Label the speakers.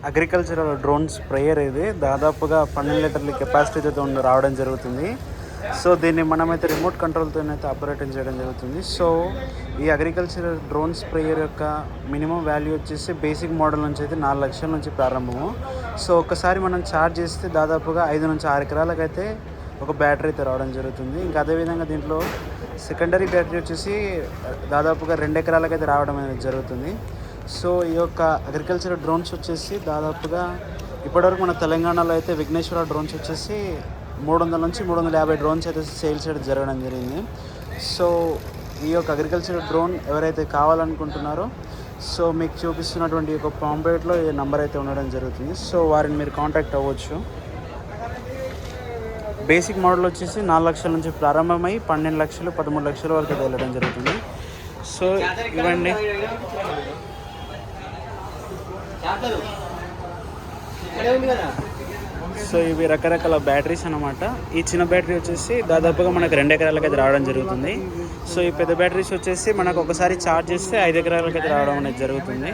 Speaker 1: Agricultural drone sprayer ఇది దాదాపుగా 12 లీటర్ల కెపాసిటీతో రావడం జరుగుతుంది. సో దీన్ని మనమైతే రిమోట్ కంట్రోల్తో అయితే ఆపరేటింగ్ చేయడం జరుగుతుంది. సో ఈ అగ్రికల్చరల్ డ్రోన్ స్ప్రేయర్ యొక్క మినిమం వాల్యూ వచ్చేసి బేసిక్ మోడల్ నుంచి అయితే 4 లక్షల నుంచి ప్రారంభము. సో ఒక్కసారి మనం ఛార్జ్ చేస్తే దాదాపుగా 5 నుంచి 6 ఎకరాలకైతే ఒక బ్యాటరీ అయితే రావడం జరుగుతుంది. ఇంకా అదేవిధంగా దీంట్లో సెకండరీ బ్యాటరీ వచ్చేసి దాదాపుగా 2 ఎకరాలకైతే రావడం అనేది జరుగుతుంది. సో ఈ యొక్క అగ్రికల్చరల్ డ్రోన్స్ వచ్చేసి దాదాపుగా ఇప్పటివరకు మన తెలంగాణలో అయితే విఘ్నేశ్వర డ్రోన్స్ వచ్చేసి 300 నుంచి 350 డ్రోన్స్ అయితే సేల్స్ అయితే జరగడం జరిగింది. సో ఈ యొక్క అగ్రికల్చరల్ డ్రోన్ ఎవరైతే కావాలనుకుంటున్నారో సో మీకు చూపిస్తున్నటువంటి ఒక పాంప్లెట్లో ఈ నెంబర్ అయితే ఉండడం జరుగుతుంది. సో వారిని మీరు కాంటాక్ట్ అవ్వచ్చు. బేసిక్ మోడల్ వచ్చేసి 4 లక్షల నుంచి ప్రారంభమై 12 లక్షలు 13 లక్షల వరకు అయితే వెళ్ళడం జరుగుతుంది. సో ఇవ్వండి. సో ఇవి రకరకాల బ్యాటరీస్ అన్నమాట. ఈ చిన్న బ్యాటరీ వచ్చేసి దాదాపుగా మనకు 2 ఎకరాలకి అయితే రావడం జరుగుతుంది. సో ఈ పెద్ద బ్యాటరీస్ వచ్చేసి మనకు ఒకసారి ఛార్జ్ చేస్తే 5 ఎకరాలకి అయితే రావడం అనేది జరుగుతుంది.